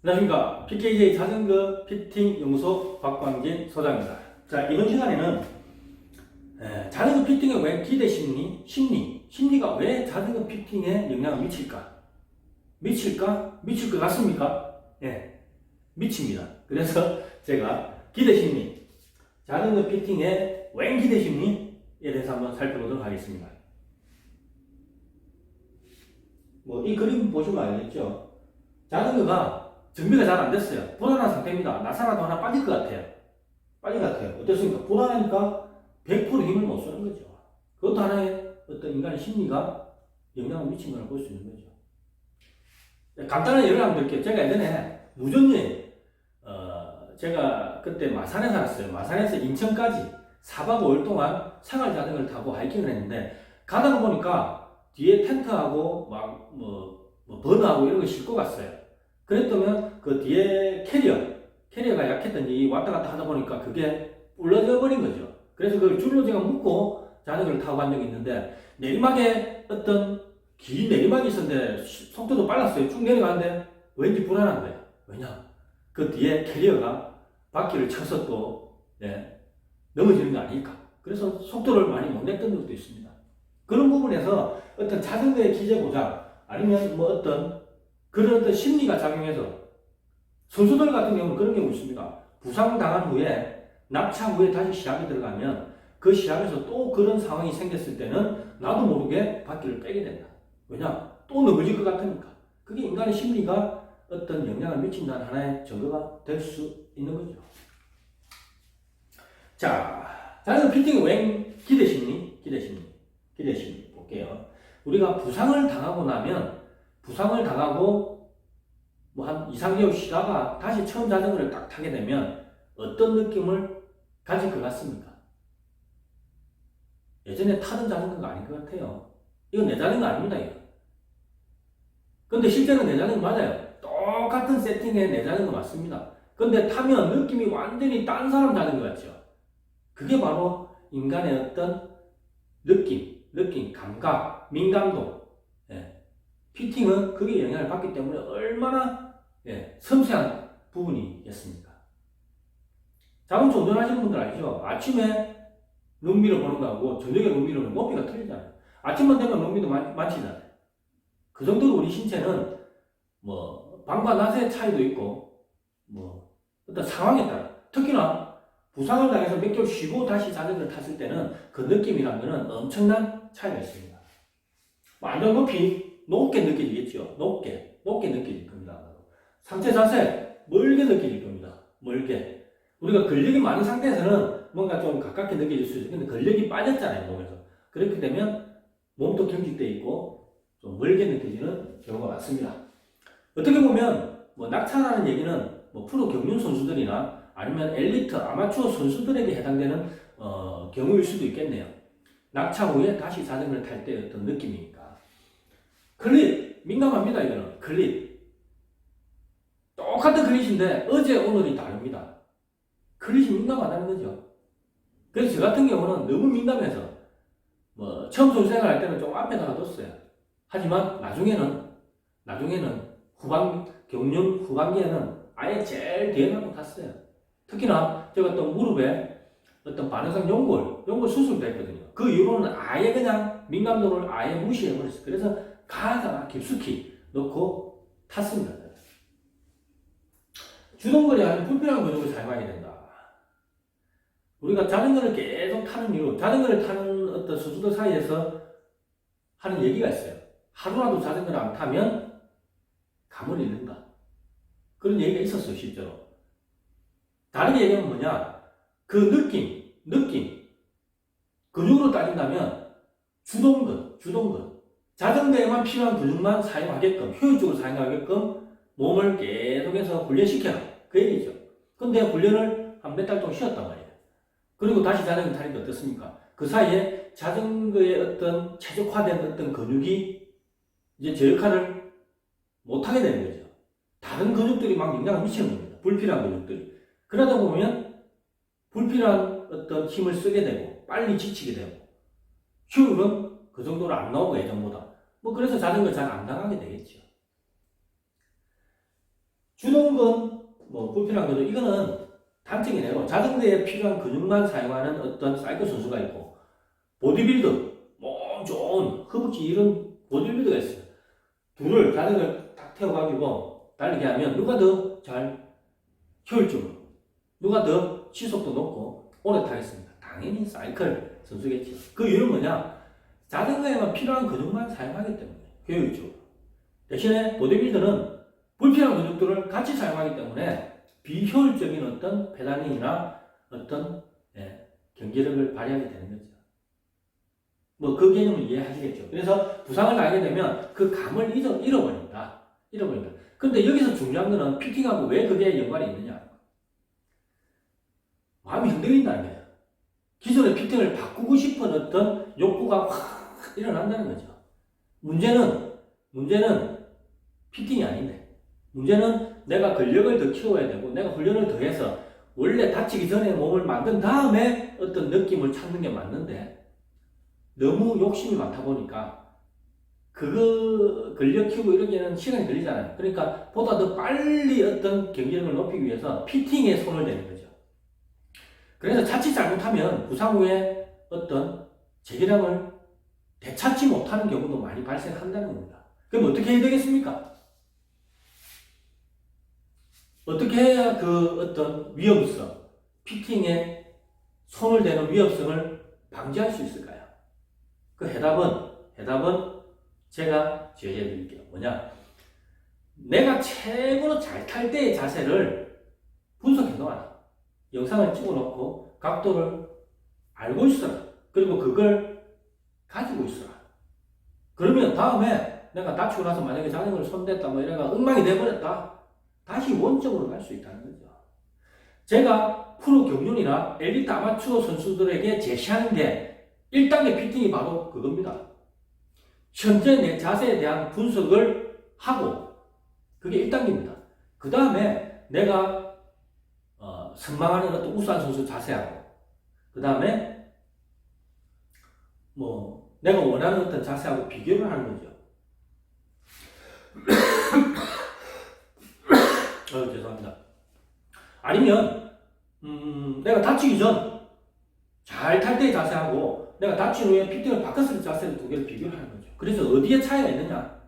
안녕하십니까. PKJ 자전거 피팅 연구소 박광진 소장입니다. 자, 이번 시간에는 자전거 피팅에 왜 기대 심리가 왜 자전거 피팅에 영향을 미칠까? 미칠 것 같습니까? 예, 미칩니다. 그래서 제가 기대 심리, 자전거 피팅의 왜 기대 심리에 대해서 한번 살펴보도록 하겠습니다. 이 그림 보시면 알겠죠? 자전거가 정비가 잘 안 됐어요. 불안한 상태입니다. 나사라도 하나 빠질 것 같아요. 어떻습니까? 불안하니까 100% 힘을 못 쓰는 거죠. 그것도 하나의 어떤 인간의 심리가 영향을 미친 걸 볼 수 있는 거죠. 간단한 예를 한번 드릴게요. 제가 예전에 무전여행, 제가 그때 마산에 살았어요. 마산에서 인천까지 4박 5일 동안 생활 자전거를 타고 하이킹을 했는데, 가다 보니까 뒤에 텐트하고 버너하고 이런 거 싣고 갔어요. 그랬더니 그 뒤에 캐리어가 약했던지 왔다 갔다 하다 보니까 그게 불러져 버린 거죠. 그래서 그걸 줄로 제가 묶고 자전거를 타고 간 적이 있는데, 내리막에 어떤 긴 내리막이 있었는데 속도도 빨랐어요. 쭉 내려가는데 왠지 불안한 거예요. 왜냐? 그 뒤에 캐리어가 바퀴를 쳐서 또 넘어지는 거 아닐까. 그래서 속도를 많이 못 냈던 적도 있습니다. 그런 부분에서 어떤 자전거의 기재 고장 아니면 그런 어떤 심리가 작용해서, 선수들 같은 경우는 그런 경우 있습니다. 부상당한 후에 낙차 후에 다시 시합이 들어가면 그 시합에서 또 그런 상황이 생겼을 때는 나도 모르게 바퀴를 빼게 된다. 왜냐? 또 넘어질 것 같으니까. 그게 인간의 심리가 어떤 영향을 미친다는 하나의 증거가 될 수 있는 거죠. 자, 자전거 피팅 왜 기대 심리 볼게요. 우리가 부상을 당하고 한 2, 3개월 쉬다가 다시 처음 자전거를 딱 타게 되면 어떤 느낌을 가질 것 같습니까? 예전에 타던 자전거가 아닌 것 같아요. 이건 내 자전거 아닙니다, 이거. 근데 실제는 내 자전거 맞아요. 똑같은 세팅의 내 자전거 맞습니다. 근데 타면 느낌이 완전히 딴 사람 자전거 같죠? 그게 바로 인간의 어떤 느낌, 감각, 민감도. 피팅은 그게 영향을 받기 때문에 얼마나 섬세한 부분이겠습니까? 자동차 운전하시는 분들 알죠? 아침에 룸미러 보는 거하고 저녁에 룸미러는 높이가 틀리잖아요. 아침만 되면 룸미러 만지잖아요. 그 정도로 우리 신체는 밤과 낮의 차이도 있고 어떤 상황에 따라, 특히나 부상을 당해서 몇 개월 쉬고 다시 자전거를 탔을 때는 그 느낌이라는 것은 엄청난 차이가 있습니다. 안전 높이 높게 느껴지겠죠. 높게 느껴질 겁니다. 상체 자세 멀게 느껴질 겁니다. 멀게. 우리가 근력이 많은 상태에서는 뭔가 좀 가깝게 느껴질 수 있어요. 근데 근력이 빠졌잖아요, 몸에서. 그렇게 되면 몸도 경직되어 있고 좀 멀게 느껴지는 경우가 많습니다. 어떻게 보면 낙차라는 얘기는 프로 경륜 선수들이나 아니면 엘리트 아마추어 선수들에게 해당되는 경우일 수도 있겠네요. 낙차 후에 다시 자전거를 탈 때 어떤 느낌이니까. 클릿, 민감합니다, 이거는. 클릿. 똑같은 클릿인데 어제 오늘이 다릅니다. 클릿이 민감하다는 거죠. 그래서 저 같은 경우는 너무 민감해서 처음 선수 생활할 때는 좀 앞에다가 뒀어요. 하지만 나중에는 경륜 후반기에는 아예 제일 뒤에 가고 탔어요. 특히나 제가 또 무릎에 어떤 반응성 연골 수술도 했거든요. 그 이후로는 아예 그냥 민감도를 아예 무시해버렸어요. 그래서 가다가 깊숙이 넣고 탔습니다. 주동거리 아주 불필요한 근육을 사용하게 된다. 우리가 자전거를 계속 타는 이유, 자전거를 타는 어떤 선수들 사이에서 하는 얘기가 있어요. 하루라도 자전거를 안 타면 감을 잃는다. 그런 얘기가 있었어요, 실제로. 다르게 얘기하면 뭐냐? 그 느낌. 근육으로 따진다면 주동근. 자전거에만 필요한 근육만 사용하게끔, 효율적으로 사용하게끔 몸을 계속해서 훈련시켜라. 그 얘기죠. 근데 훈련을 한 몇 달 동안 쉬었단 말이에요. 그리고 다시 자전거 타니까 어떻습니까? 그 사이에 자전거의 어떤 최적화된 어떤 근육이 이제 제 역할을 못하게 되는 거죠. 다른 근육들이 막 영향을 미치는 겁니다. 불필요한 근육들이. 그러다 보면 불필요한 어떤 힘을 쓰게 되고, 빨리 지치게 되고, 효율은 그 정도로 안 나오고 예전보다. 그래서 자전거 잘 안 나가게 되겠죠. 주는 건 뭐 불편한 거죠. 이거는 단적이네요. 자전거에 필요한 근육만 사용하는 어떤 사이클 선수가 있고, 보디빌더, 몸 좋은 허벅지 이런 보디빌더가 있어요. 둘을 자전거를 딱 태워가지고 달리게 하면 누가 더 잘 효율적으로, 누가 더 시속도 높고 오래 타겠습니까? 당연히 사이클 선수겠죠. 그 이유는 뭐냐? 자전거에만 필요한 근육만 사용하기 때문에 효율적으로. 대신에 보디빌더는 불필요한 근육들을 같이 사용하기 때문에 비효율적인 어떤 페달링이나 어떤 경기력을 발휘하게 되는 거죠. 뭐 그 개념을 이해하시겠죠. 그래서 부상을 당하게 되면 그 감을 잃어버린다. 근데 여기서 중요한 거는 피팅하고 왜 그게 연관이 있느냐. 마음이 흔들린다는 거예요. 기존의 피팅을 바꾸고 싶은 어떤 욕구가 확 일어난다는 거죠. 문제는 피팅이 아닌데, 문제는 내가 근력을 더 키워야 되고 내가 훈련을 더 해서 원래 다치기 전에 몸을 만든 다음에 어떤 느낌을 찾는 게 맞는데, 너무 욕심이 많다 보니까 그거 근력 키우고 이러기에는 시간이 걸리잖아요. 그러니까 보다 더 빨리 어떤 경기력을 높이기 위해서 피팅에 손을 대는 거죠. 그래서 자칫 잘못하면 부상 후에 어떤 재기량을 되찾지 못하는 경우도 많이 발생한다는 겁니다. 그럼 어떻게 해야 되겠습니까? 어떻게 해야 그 어떤 위험성, 피팅에 손을 대는 위험성을 방지할 수 있을까요? 그 해답은 제가 제시해 드릴게요. 뭐냐? 내가 최고로 잘 탈 때의 자세를 분석해 놓아라. 영상을 찍어 놓고 각도를 알고 있어라. 그리고 그걸 가지고 있어라. 그러면 다음에 내가 다치고 나서 만약에 자전거를 손댔다 뭐 이래가 엉망이 돼버렸다. 다시 원점으로 갈 수 있다는 거죠. 제가 프로 경륜이나 엘리트 아마추어 선수들에게 제시하는 게 1단계 피팅이 바로 그겁니다. 현재 내 자세에 대한 분석을 하고, 그게 1단계입니다. 그 다음에 내가 선망하는 어떤 우수한 선수 자세하고, 그 다음에 뭐 내가 원하는 어떤 자세하고 비교를 하는 거죠. 죄송합니다. 아니면 내가 다치기 전 잘 탈 때의 자세하고 내가 다친 후에 피팅을 바꿨을 때 자세를 두 개를 비교를 하는 거죠. 그래서 어디에 차이가 있느냐?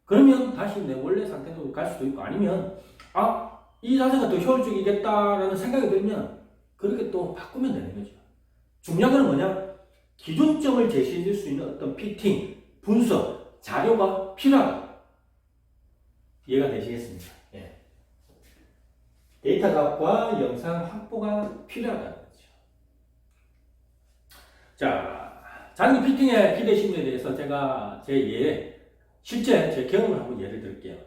그러면 다시 내 원래 상태로 갈 수도 있고, 아니면 이 자세가 더 효율적이겠다라는 생각이 들면 그렇게 또 바꾸면 되는 거죠. 중요한 건 뭐냐? 기준점을 제시해 줄 수 있는 어떤 피팅, 분석, 자료가 필요하다. 이해가 되시겠습니까? 예. 데이터 작업과 영상 확보가 필요하다는 거죠. 자, 자전거 피팅의 기대 심리에 대해서 제가 실제 제 경험을 한번 예를 들게요.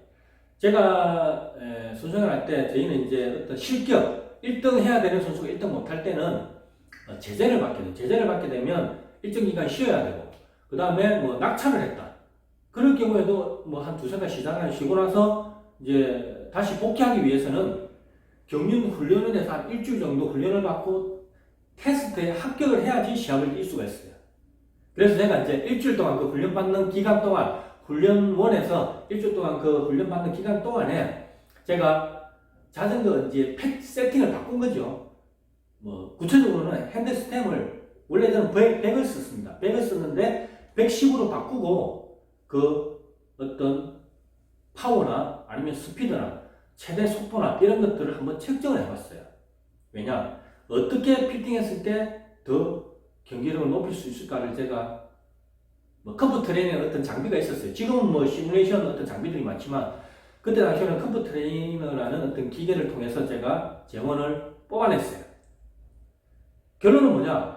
제가 선수생활 할 때 저희는 이제 어떤 실격 1등 해야 되는 선수가 1등 못할 때는 제재를 받게 돼요. 제재를 받게 되면 일정 기간 쉬어야 되고, 그 다음에 뭐 낙차를 했다. 그럴 경우에도 뭐 한 두세 달 쉬고 나서 이제 다시 복귀하기 위해서는 경륜 훈련원에서 한 일주일 정도 훈련을 받고 테스트에 합격을 해야지 시합을 뛸 수가 있어요. 그래서 제가 이제 일주일 동안 그 훈련받는 기간 동안, 훈련원에서 일주일 동안 그 훈련받는 기간 동안에 제가 자전거 이제 팩 세팅을 바꾼 거죠. 뭐 구체적으로는 핸드 스템을 원래 저는 100을 썼습니다. 100을 썼는데 110으로 바꾸고 그 어떤 파워나 아니면 스피드나 최대 속도나 이런 것들을 한번 측정을 해봤어요. 왜냐? 어떻게 피팅했을 때 더 경기력을 높일 수 있을까를 제가 뭐 컴퓨터 트레이너의 어떤 장비가 있었어요. 지금은 뭐 시뮬레이션 어떤 장비들이 많지만 그때 당시에는 컴퓨터 트레이너라는 어떤 기계를 통해서 제가 재원을 뽑아냈어요. 결론은 뭐냐?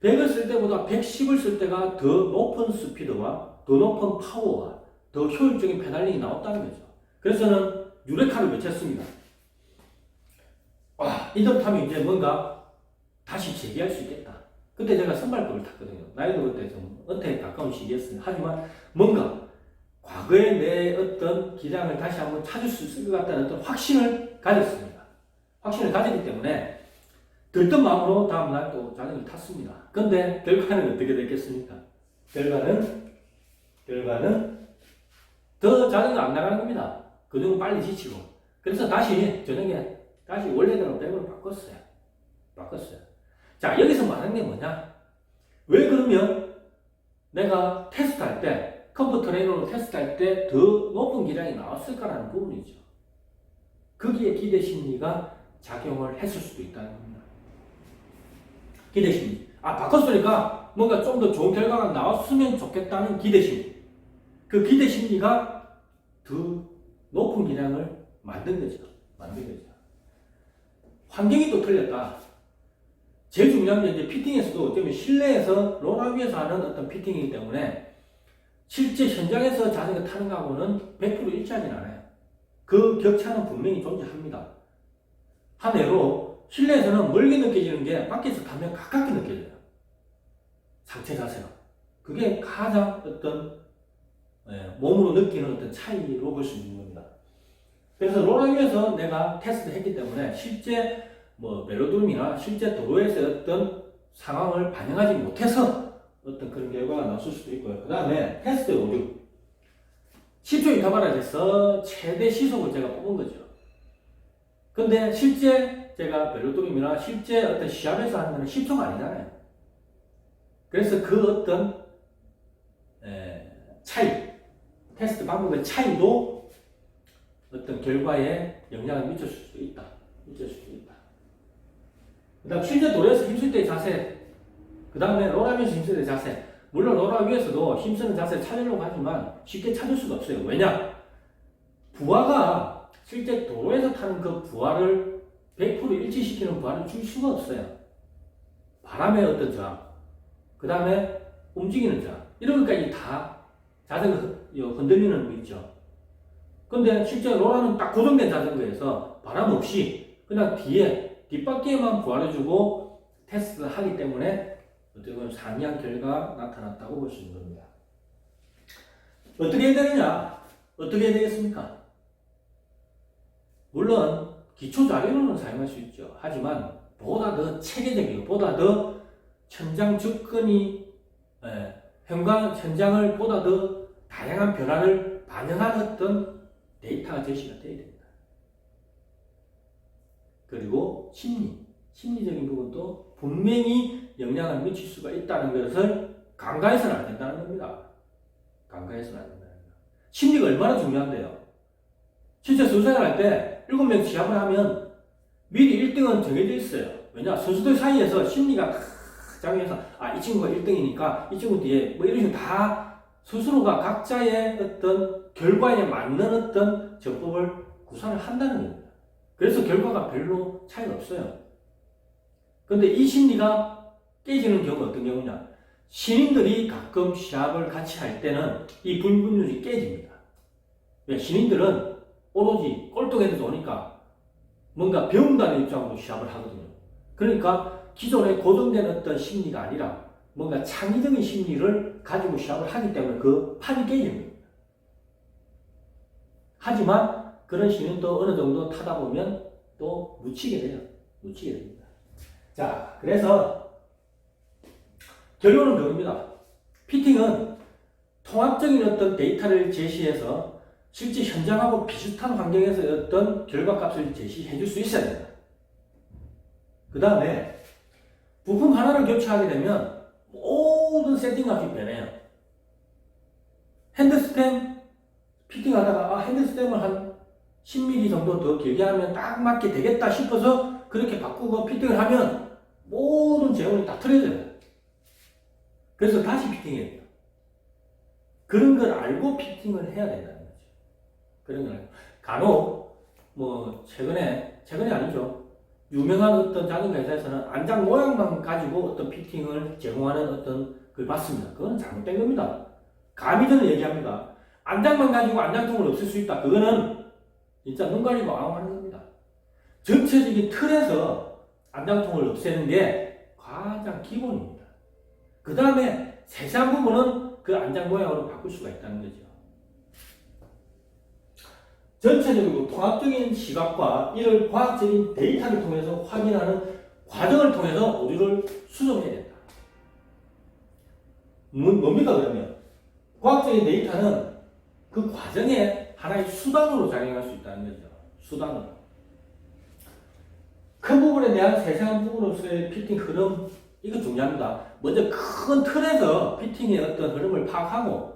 100을 쓸 때보다 110을 쓸 때가 더 높은 스피드와 더 높은 파워와 더 효율적인 페달링이 나왔다는 거죠. 그래서 저는 유레카를 외쳤습니다. 이렇다면 이제 뭔가 다시 재기할 수 있겠다. 그때 제가 선발급을 탔거든요. 나이도 그때 좀 은퇴에 가까운 시기였어요. 하지만 뭔가 과거의 내 어떤 기량을 다시 한번 찾을 수 있을 것 같다는 어떤 확신을 가졌습니다. 확신을 가졌기 때문에 들뜬 마음으로 다음날 또 자전거를 탔습니다. 근데 결과는 어떻게 됐겠습니까? 결과는 더 자전거 안 나가는 겁니다. 그중은 빨리 지치고. 그래서 다시 저녁에 다시 원래대로 100으로 바꿨어요. 자, 여기서 말하는 게 뭐냐? 왜 그러면 내가 테스트할 때, 컴포 트레이너로 테스트할 때 더 높은 기량이 나왔을까라는 부분이죠. 거기에 기대 심리가 작용을 했을 수도 있다는 겁니다. 기대 심리. 바꿨으니까 뭔가 좀 더 좋은 결과가 나왔으면 좋겠다는 기대 심리. 그 기대 심리가 더 높은 기량을 만든 거죠. 환경이 또 틀렸다. 제일 중요한 게 이제 피팅에서도 어쩌면 실내에서 롤러 위에서 하는 어떤 피팅이기 때문에 실제 현장에서 자전거 타는 거하고는 100% 일치하진 않아요. 그 격차는 분명히 존재합니다. 한 예로 실내에서는 멀게 느껴지는 게 밖에서 타면 가깝게 느껴져요. 상체 자세가. 그게 가장 어떤 몸으로 느끼는 어떤 차이로 볼 수 있는 겁니다. 그래서 롤러 위에서 내가 테스트를 했기 때문에 실제 벨로드롬이나 실제 도로에서 어떤 상황을 반영하지 못해서 어떤 그런 결과가 나왔을 수도 있고요. 그 다음에 테스트 오류. 10초 인터벌에서 최대 시속을 제가 뽑은 거죠. 근데 실제 제가 벨로드롬이나 실제 어떤 시합에서 하는 건 10초가 아니잖아요. 그래서 그 어떤 차이, 테스트 방법의 차이도 어떤 결과에 영향을 미칠 수도 있다. 그 다음 실제 도로에서 힘쓸 때의 자세, 그 다음에 롤러 위에서 힘쓸 때의 자세. 물론 롤러 위에서도 힘쓰는 자세를 찾으려고 하지만 쉽게 찾을 수가 없어요. 왜냐? 부하가 실제 도로에서 타는 그 부하를 100% 일치시키는 부하를 줄 수가 없어요. 바람의 어떤 저항, 그 다음에 움직이는 저항, 이런 것까지 다 자전거 흔들리는 거 있죠. 근데 실제 롤러는 딱 고정된 자전거에서 바람 없이 그냥 뒷바퀴에만 부하를 주고 테스트를 하기 때문에 어떻게 보면 상이한 결과가 나타났다고 볼 수 있는 겁니다. 어떻게 해야 되느냐? 어떻게 해야 되겠습니까? 물론 기초 자료로는 사용할 수 있죠. 하지만 보다 더 체계적이고 보다 더 현장 접근이 현장을 보다 더 다양한 변화를 반영한 어떤 데이터가 제시가 되어야 됩니다. 그리고 심리적인 부분도 분명히 영향을 미칠 수가 있다는 것을 간과해서는 안 된다는 겁니다. 심리가 얼마나 중요한데요. 실제 선수생활 할 때 7명 시합을 하면 미리 1등은 정해져 있어요. 왜냐? 선수들 사이에서 심리가 작용해서 이 친구가 1등이니까 이 친구 뒤에 이런 식으로 다 스스로가 각자의 어떤 결과에 맞는 어떤 전법을 구사를 한다는 겁니다. 그래서 결과가 별로 차이가 없어요. 근데 이 심리가 깨지는 경우는 어떤 경우냐? 신인들이 가끔 시합을 같이 할 때는 이 분분율이 깨집니다. 왜? 신인들은 오로지 꼴등해도 좋으니까 뭔가 배운다는 입장으로 시합을 하거든요. 그러니까 기존에 고정된 어떤 심리가 아니라 뭔가 창의적인 심리를 가지고 시합을 하기 때문에 그 판이 깨집니다. 하지만 그런 신인도 어느 정도 타다 보면 또 묻히게 됩니다. 자, 그래서 결론은 그겁니다. 피팅은 통합적인 어떤 데이터를 제시해서 실제 현장하고 비슷한 환경에서 어떤 결과값을 제시해 줄 수 있어야 됩니다. 그 다음에 부품 하나를 교체하게 되면 모든 세팅값이 변해요. 핸드스템 피팅하다가 핸드스템을 한 10mm 정도 더 길게 하면 딱 맞게 되겠다 싶어서 그렇게 바꾸고 피팅을 하면 모든 재원이 다 틀어져요. 그래서 다시 피팅해야 돼요. 그런 걸 알고 피팅을 해야 된다는 거죠. 그런 걸 알고. 간혹 최근에 아니죠. 유명한 어떤 자전거 회사에서는 안장 모양만 가지고 어떤 피팅을 제공하는 어떤 걸 봤습니다. 그건 잘못된 겁니다. 감히 저는 얘기합니다. 안장만 가지고 안장통을 없앨 수 있다. 그거는 진짜 눈 가리고 앙하는 겁니다. 전체적인 틀에서 안장통을 없애는 게 가장 기본입니다. 그 다음에 세세한 부분은 그 안장 모양으로 바꿀 수가 있다는 거죠. 전체적이고 통합적인 시각과 이를 과학적인 데이터를 통해서 확인하는 과정을 통해서 오류를 수정해야 된다. 뭡니까 그러면? 과학적인 데이터는 그 과정에 하나의 수단으로 작용할 수 있다는 거죠. 수단으로. 큰 부분에 대한 세세한 부분으로서의 피팅 흐름, 이거 중요합니다. 먼저 큰 틀에서 피팅의 어떤 흐름을 파악하고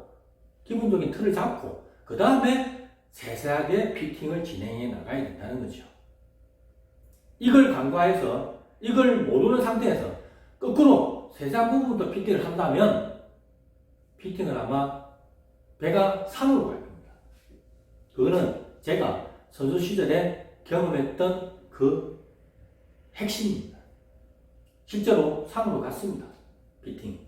기본적인 틀을 잡고 그 다음에 세세하게 피팅을 진행해 나가야 된다는 거죠. 이걸 간과해서 이걸 모르는 상태에서 거꾸로 세세한 부분부터 피팅을 한다면 피팅은 아마 배가 산으로 갈 겁니다. 그거는 제가 선수 시절에 경험했던 그 핵심입니다. 실제로 산으로 갔습니다. 피팅.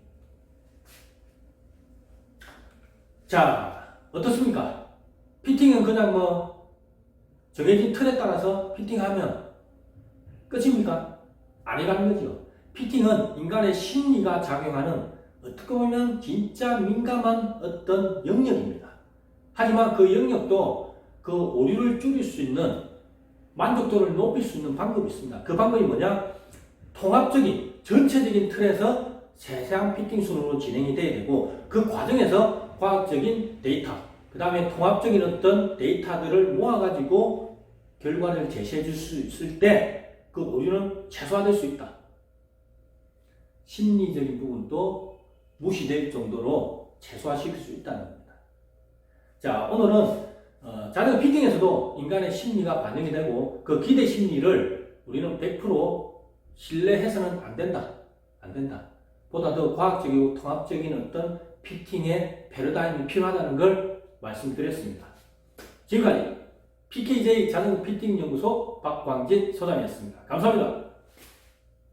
자, 어떻습니까? 피팅은 그냥 뭐 정해진 틀에 따라서 피팅하면 끝입니까? 아니라는 거죠. 피팅은 인간의 심리가 작용하는 어떻게 보면 진짜 민감한 어떤 영역입니다. 하지만 그 영역도 그 오류를 줄일 수 있는 만족도를 높일 수 있는 방법이 있습니다. 그 방법이 뭐냐? 통합적인 전체적인 틀에서 세세한 피팅 순으로 진행이 돼야 되고 그 과정에서 과학적인 데이터 그 다음에 통합적인 어떤 데이터들을 모아가지고 결과를 제시해 줄 수 있을 때 그 오류는 최소화될 수 있다. 심리적인 부분도 무시될 정도로 최소화시킬 수 있다는 겁니다. 자, 오늘은 자전거 피팅에서도 인간의 심리가 반영이 되고 그 기대 심리를 우리는 100% 신뢰해서는 안 된다. 안 된다. 보다 더 과학적이고 통합적인 어떤 피팅의 패러다임이 필요하다는 걸 말씀드렸습니다. 지금까지 PKJ 자전거 피팅 연구소 박광진 소장이었습니다. 감사합니다.